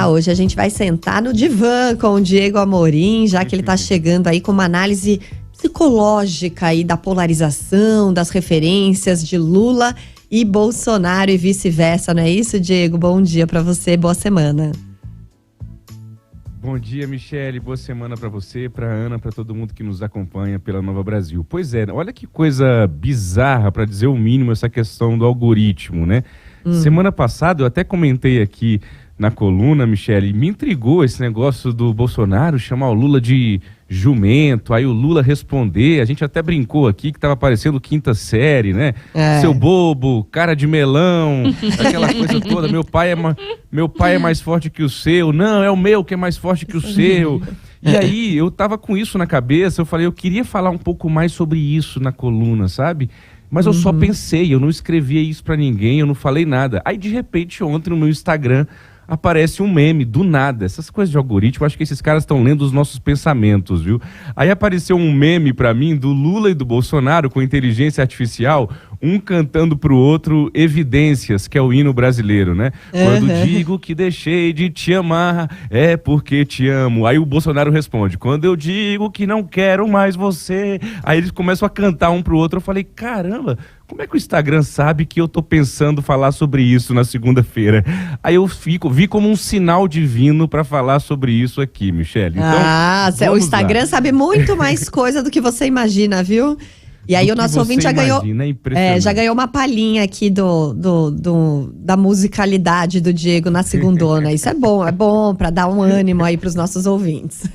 Hoje a gente vai sentar no divã com o Diego Amorim, já que ele está chegando aí com uma análise psicológica aí da polarização, das referências de Lula e Bolsonaro e vice-versa, não é isso, Diego? Bom dia para você, boa semana. Bom dia, Michele, boa semana para você, para Ana, para todo mundo que nos acompanha pela Nova Brasil. Pois é, olha que coisa bizarra, para dizer o mínimo, essa questão do algoritmo, né? Semana passada eu até comentei aqui na coluna, Michele, me intrigou esse negócio do Bolsonaro chamar o Lula de jumento, aí o Lula responder, a gente até brincou aqui que tava parecendo quinta série, né? Seu bobo, cara de melão, aquela coisa toda, meu pai é mais forte que o seu, não, é o meu que é mais forte que o seu. E aí eu tava com isso na cabeça, eu falei, eu queria falar um pouco mais sobre isso na coluna, sabe? Mas eu só pensei, eu não escrevia isso pra ninguém, eu não falei nada. Aí de repente ontem no meu Instagram aparece um meme, do nada. Essas coisas de algoritmo, acho que esses caras estão lendo os nossos pensamentos, viu? Aí apareceu um meme pra mim do Lula e do Bolsonaro com inteligência artificial, um cantando pro outro Evidências, que é o hino brasileiro, né? Quando digo que deixei de te amar, é porque te amo. Aí o Bolsonaro responde, quando eu digo que não quero mais você. Aí eles começam a cantar um pro outro. Eu falei, caramba, como é que o Instagram sabe que eu tô pensando falar sobre isso na segunda-feira? Aí eu vi como um sinal divino para falar sobre isso aqui, Michele. Então, o Instagram sabe muito mais coisa do que você imagina, viu? E aí o nosso ouvinte já ganhou uma palhinha aqui da musicalidade do Diego na segundona. Isso é bom para dar um ânimo aí para os nossos ouvintes.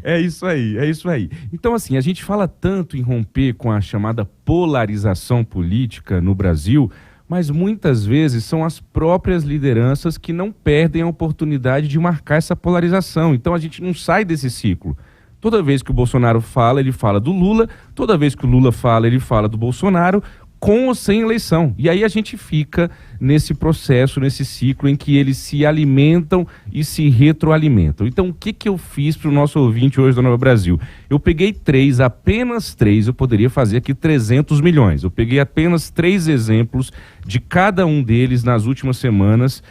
É isso aí. Então, assim, a gente fala tanto em romper com a chamada polarização política no Brasil, mas muitas vezes são as próprias lideranças que não perdem a oportunidade de marcar essa polarização. Então a gente não sai desse ciclo. Toda vez que o Bolsonaro fala, ele fala do Lula. Toda vez que o Lula fala, ele fala do Bolsonaro, com ou sem eleição. E aí a gente fica nesse processo, nesse ciclo em que eles se alimentam e se retroalimentam. Então, o que eu fiz para o nosso ouvinte hoje da Nova Brasil? Eu peguei apenas três, eu poderia fazer aqui 300 milhões. Eu peguei apenas 3 exemplos de cada um deles nas últimas semanas.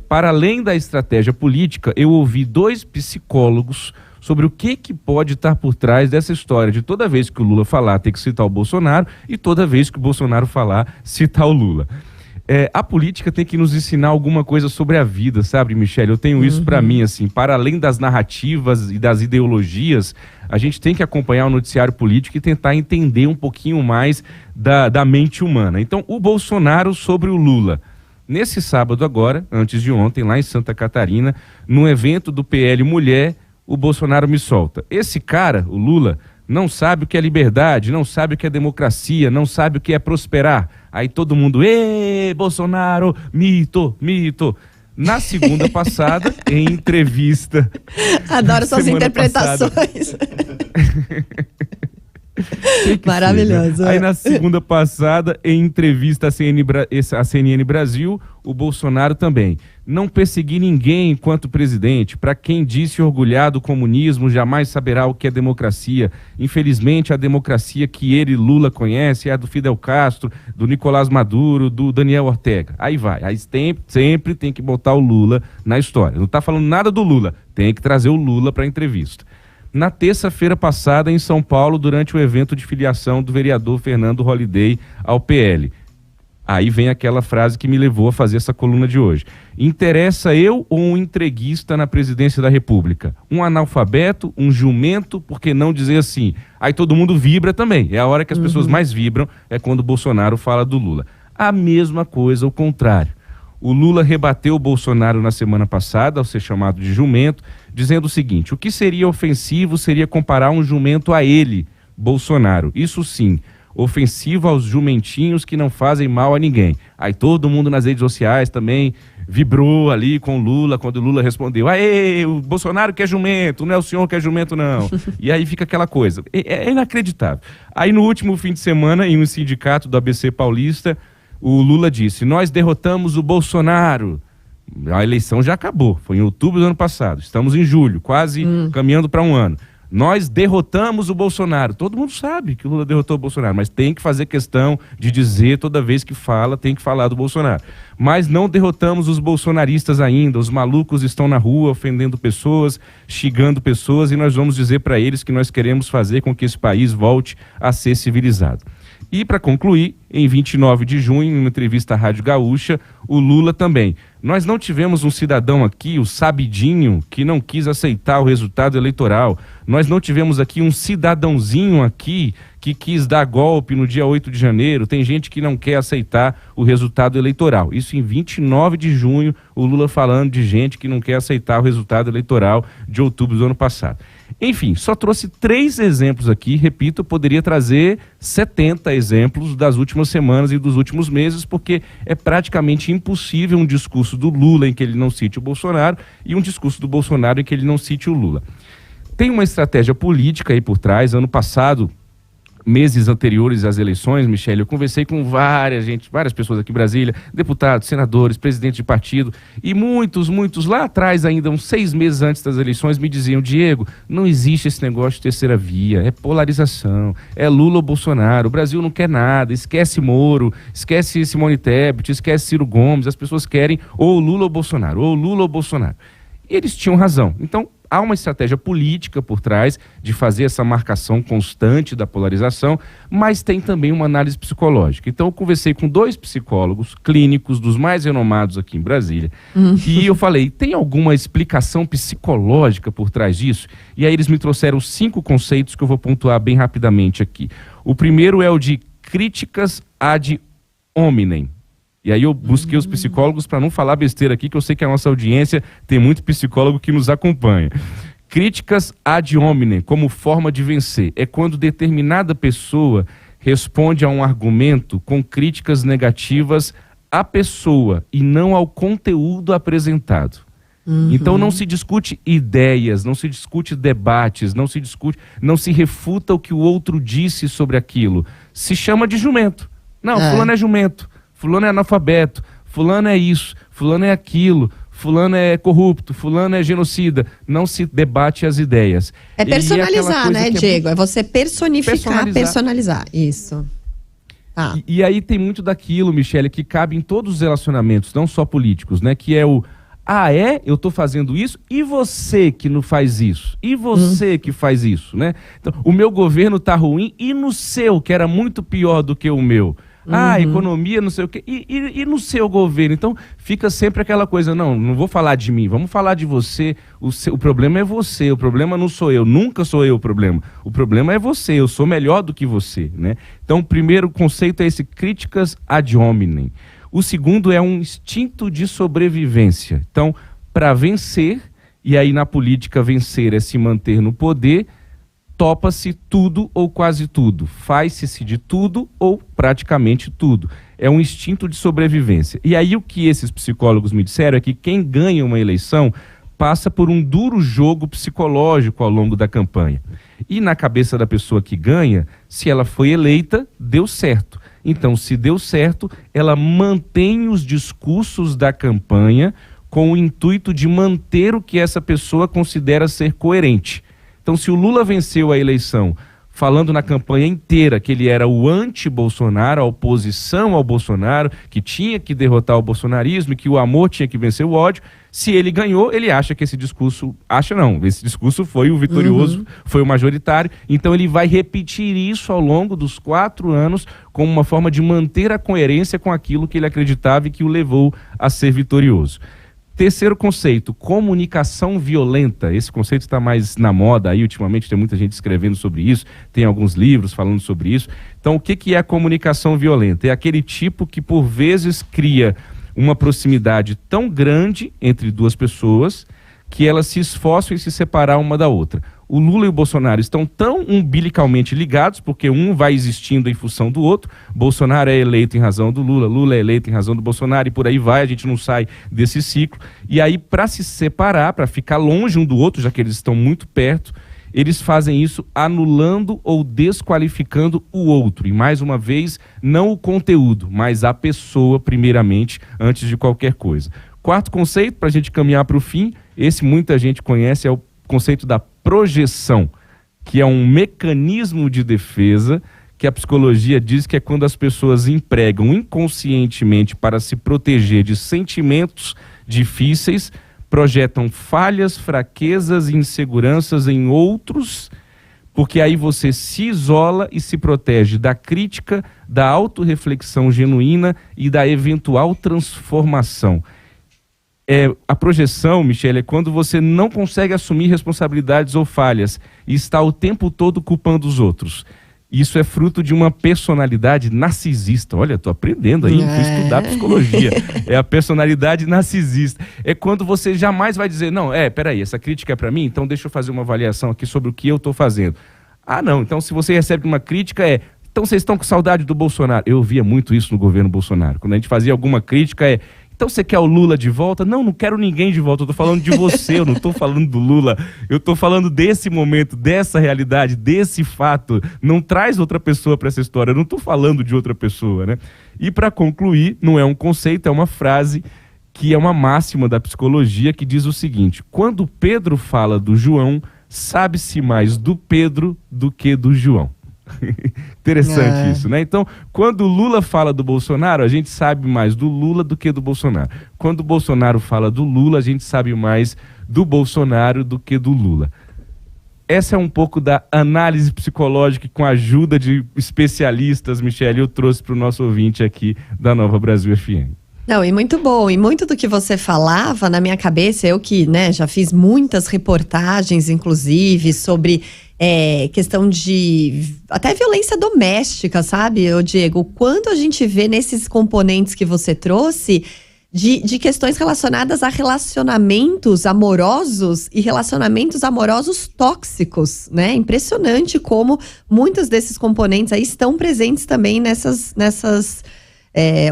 Para além da estratégia política, eu ouvi 2 psicólogos sobre o que pode estar por trás dessa história de toda vez que o Lula falar ter que citar o Bolsonaro e toda vez que o Bolsonaro falar citar o Lula. A política tem que nos ensinar alguma coisa sobre a vida, sabe, Michele? Eu tenho isso para mim, assim, para além das narrativas e das ideologias, a gente tem que acompanhar o noticiário político e tentar entender um pouquinho mais da mente humana. Então, o Bolsonaro sobre o Lula. Nesse sábado agora, antes de ontem, lá em Santa Catarina, no evento do PL Mulher, o Bolsonaro me solta. Esse cara, o Lula, não sabe o que é liberdade, não sabe o que é democracia, não sabe o que é prosperar. Aí todo mundo, Bolsonaro, mito. Na segunda passada, em entrevista... Adoro suas interpretações. Maravilhoso. Aí na segunda passada, em entrevista à CNN Brasil, o Bolsonaro também. Não persegui ninguém enquanto presidente. Para quem disse orgulhar do comunismo, jamais saberá o que é democracia. Infelizmente, a democracia que ele, Lula, conhece é a do Fidel Castro, do Nicolás Maduro, do Daniel Ortega. Aí vai. Aí sempre tem que botar o Lula na história. Não está falando nada do Lula. Tem que trazer o Lula para a entrevista. Na terça-feira passada, em São Paulo, durante o evento de filiação do vereador Fernando Holliday ao PL. Aí vem aquela frase que me levou a fazer essa coluna de hoje. Interessa eu ou um entreguista na presidência da República? Um analfabeto, um jumento, por que não dizer assim? Aí todo mundo vibra também. É a hora que as pessoas mais vibram, é quando o Bolsonaro fala do Lula. A mesma coisa, o contrário. O Lula rebateu o Bolsonaro na semana passada, ao ser chamado de jumento, dizendo o seguinte: o que seria ofensivo seria comparar um jumento a ele, Bolsonaro. Isso sim, ofensivo aos jumentinhos que não fazem mal a ninguém. Aí todo mundo nas redes sociais também vibrou ali com o Lula, quando o Lula respondeu: aê, o Bolsonaro que é jumento, não é o senhor que é jumento não. E aí fica aquela coisa, é inacreditável. Aí no último fim de semana, em um sindicato do ABC Paulista, o Lula disse: nós derrotamos o Bolsonaro. A eleição já acabou, foi em outubro do ano passado, estamos em julho, quase caminhando para um ano. Nós derrotamos o Bolsonaro. Todo mundo sabe que o Lula derrotou o Bolsonaro, mas tem que fazer questão de dizer toda vez que fala, tem que falar do Bolsonaro. Mas não derrotamos os bolsonaristas ainda. Os malucos estão na rua ofendendo pessoas, xingando pessoas, e nós vamos dizer para eles que nós queremos fazer com que esse país volte a ser civilizado. E para concluir, em 29 de junho, em uma entrevista à Rádio Gaúcha, o Lula também. Nós não tivemos um cidadão aqui, o Sabidinho, que não quis aceitar o resultado eleitoral. Nós não tivemos aqui um cidadãozinho aqui que quis dar golpe no dia 8 de janeiro. Tem gente que não quer aceitar o resultado eleitoral. Isso em 29 de junho, o Lula falando de gente que não quer aceitar o resultado eleitoral de outubro do ano passado. Enfim, só trouxe 3 exemplos aqui. Repito, eu poderia trazer 70 exemplos das últimas semanas e dos últimos meses, porque é praticamente impossível um discurso do Lula em que ele não cite o Bolsonaro e um discurso do Bolsonaro em que ele não cite o Lula. Tem uma estratégia política aí por trás. Ano passado, meses anteriores às eleições, Michele, eu conversei com várias pessoas aqui em Brasília, deputados, senadores, presidentes de partido, e muitos lá atrás, ainda uns 6 meses antes das eleições, me diziam: Diego, não existe esse negócio de terceira via, é polarização, é Lula ou Bolsonaro, o Brasil não quer nada, esquece Moro, esquece Simone Tebet, esquece Ciro Gomes, as pessoas querem ou Lula ou Bolsonaro, ou Lula ou Bolsonaro. E eles tinham razão. Então, há uma estratégia política por trás de fazer essa marcação constante da polarização, mas tem também uma análise psicológica. Então eu conversei com 2 psicólogos clínicos, dos mais renomados aqui em Brasília, e eu falei: tem alguma explicação psicológica por trás disso? E aí eles me trouxeram 5 conceitos que eu vou pontuar bem rapidamente aqui. O primeiro é o de críticas ad hominem. E aí eu busquei os psicólogos para não falar besteira aqui, que eu sei que a nossa audiência tem muito psicólogo que nos acompanha. Críticas ad hominem, como forma de vencer, é quando determinada pessoa responde a um argumento com críticas negativas à pessoa e não ao conteúdo apresentado. Então não se discute ideias, não se discute debates, não se refuta o que o outro disse sobre aquilo. Se chama de jumento. Não, fulano é jumento. Fulano é analfabeto, fulano é isso, fulano é aquilo, fulano é corrupto, fulano é genocida. Não se debate as ideias. É personalizar, né, Diego? É você personificar, personalizar. Isso. Ah. E aí tem muito daquilo, Michele, que cabe em todos os relacionamentos, não só políticos, né? Que é o: eu tô fazendo isso, e você que não faz isso? E você que faz isso, né? Então, o meu governo tá ruim, e no seu, que era muito pior do que o meu? Economia, não sei o quê. E no seu governo? Então, fica sempre aquela coisa: não vou falar de mim, vamos falar de você. O problema é você, o problema não sou eu, nunca sou eu o problema é você, eu sou melhor do que você, né? Então, o primeiro conceito é esse: críticas ad hominem. O segundo é um instinto de sobrevivência. Então, para vencer, e aí na política vencer é se manter no poder, topa-se tudo ou quase tudo, faz-se de tudo ou praticamente tudo. É um instinto de sobrevivência. E aí o que esses psicólogos me disseram é que quem ganha uma eleição passa por um duro jogo psicológico ao longo da campanha. E na cabeça da pessoa que ganha, se ela foi eleita, deu certo. Então, se deu certo, ela mantém os discursos da campanha com o intuito de manter o que essa pessoa considera ser coerente. Então, se o Lula venceu a eleição falando na campanha inteira que ele era o anti-Bolsonaro, a oposição ao Bolsonaro, que tinha que derrotar o bolsonarismo e que o amor tinha que vencer o ódio, se ele ganhou, ele acha que esse discurso... esse discurso foi o vitorioso, foi o majoritário. Então, ele vai repetir isso ao longo dos 4 anos como uma forma de manter a coerência com aquilo que ele acreditava e que o levou a ser vitorioso. Terceiro conceito, comunicação violenta. Esse conceito está mais na moda aí, ultimamente tem muita gente escrevendo sobre isso, tem alguns livros falando sobre isso. Então, o que é a comunicação violenta? É aquele tipo que, por vezes, cria uma proximidade tão grande entre 2 pessoas que elas se esforçam em se separar uma da outra. O Lula e o Bolsonaro estão tão umbilicalmente ligados, porque um vai existindo em função do outro. Bolsonaro é eleito em razão do Lula, Lula é eleito em razão do Bolsonaro, e por aí vai, a gente não sai desse ciclo. E aí, para se separar, para ficar longe um do outro, já que eles estão muito perto, eles fazem isso anulando ou desqualificando o outro. E, mais uma vez, não o conteúdo, mas a pessoa, primeiramente, antes de qualquer coisa. Quarto conceito, para a gente caminhar para o fim, esse muita gente conhece, é o conceito da projeção. que é um mecanismo de defesa, que a psicologia diz que é quando as pessoas empregam inconscientemente para se proteger de sentimentos difíceis, projetam falhas, fraquezas e inseguranças em outros, porque aí você se isola e se protege da crítica, da autorreflexão genuína e da eventual transformação. A projeção, Michele, é quando você não consegue assumir responsabilidades ou falhas e está o tempo todo culpando os outros. Isso é fruto de uma personalidade narcisista. Olha, estou aprendendo aí, fui estudar psicologia. É a personalidade narcisista. É quando você jamais vai dizer, não, peraí, essa crítica é para mim, então deixa eu fazer uma avaliação aqui sobre o que eu estou fazendo. Ah, não, então se você recebe uma crítica então vocês estão com saudade do Bolsonaro. Eu ouvia muito isso no governo Bolsonaro. Quando a gente fazia alguma crítica, então você quer o Lula de volta? Não, não quero ninguém de volta, eu tô falando de você, eu não tô falando do Lula, eu tô falando desse momento, dessa realidade, desse fato. Não traz outra pessoa para essa história, eu não tô falando de outra pessoa, né? E para concluir, não é um conceito, é uma frase que é uma máxima da psicologia que diz o seguinte: quando Pedro fala do João, sabe-se mais do Pedro do que do João. Interessante isso, né? Então, quando o Lula fala do Bolsonaro, a gente sabe mais do Lula do que do Bolsonaro. Quando o Bolsonaro fala do Lula, a gente sabe mais do Bolsonaro do que do Lula. Essa é um pouco da análise psicológica que, com a ajuda de especialistas, Michele, eu trouxe para o nosso ouvinte aqui da Nova Brasil FM. Não, e muito bom. E muito do que você falava na minha cabeça, eu que, já fiz muitas reportagens, inclusive, sobre questão de até violência doméstica, sabe, Diego? O quanto a gente vê nesses componentes que você trouxe de questões relacionadas a relacionamentos amorosos e relacionamentos amorosos tóxicos, né? Impressionante como muitos desses componentes aí estão presentes também nessas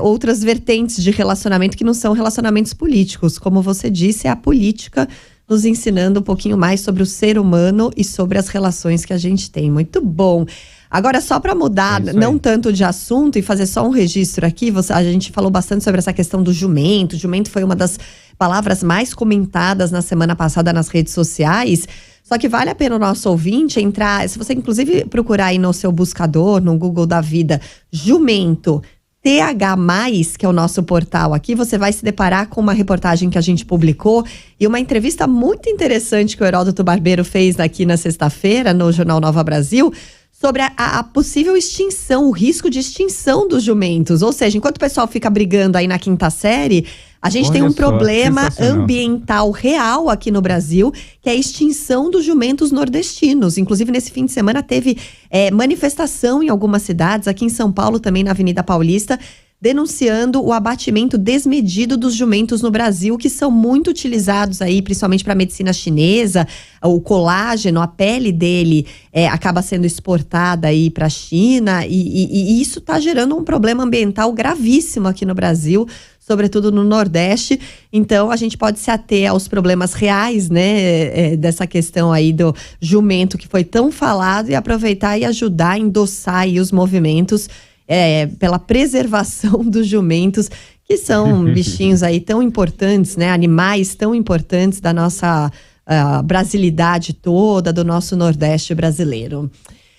outras vertentes de relacionamento que não são relacionamentos políticos. Como você disse, é a política nos ensinando um pouquinho mais sobre o ser humano e sobre as relações que a gente tem. Muito bom. Agora, só para mudar, não tanto de assunto e fazer só um registro aqui, a gente falou bastante sobre essa questão do jumento. Jumento foi uma das palavras mais comentadas na semana passada nas redes sociais. Só que vale a pena o nosso ouvinte entrar, se você inclusive procurar aí no seu buscador, no Google da vida, jumento, TH+, que é o nosso portal aqui, você vai se deparar com uma reportagem que a gente publicou e uma entrevista muito interessante que o Heródoto Barbeiro fez aqui na sexta-feira, no Jornal Nova Brasil, sobre a possível extinção, o risco de extinção dos jumentos. Ou seja, enquanto o pessoal fica brigando aí na quinta série, a gente tem um problema ambiental real aqui no Brasil, que é a extinção dos jumentos nordestinos. Inclusive, nesse fim de semana teve manifestação em algumas cidades, aqui em São Paulo, também na Avenida Paulista, denunciando o abatimento desmedido dos jumentos no Brasil, que são muito utilizados aí, principalmente para a medicina chinesa. O colágeno, a pele dele acaba sendo exportada aí para a China e isso está gerando um problema ambiental gravíssimo aqui no Brasil, sobretudo no Nordeste. Então, a gente pode se ater aos problemas reais, né, dessa questão aí do jumento que foi tão falado e aproveitar e ajudar a endossar aí os movimentos pela preservação dos jumentos, que são bichinhos aí tão importantes, né, animais tão importantes da nossa brasilidade toda, do nosso Nordeste brasileiro.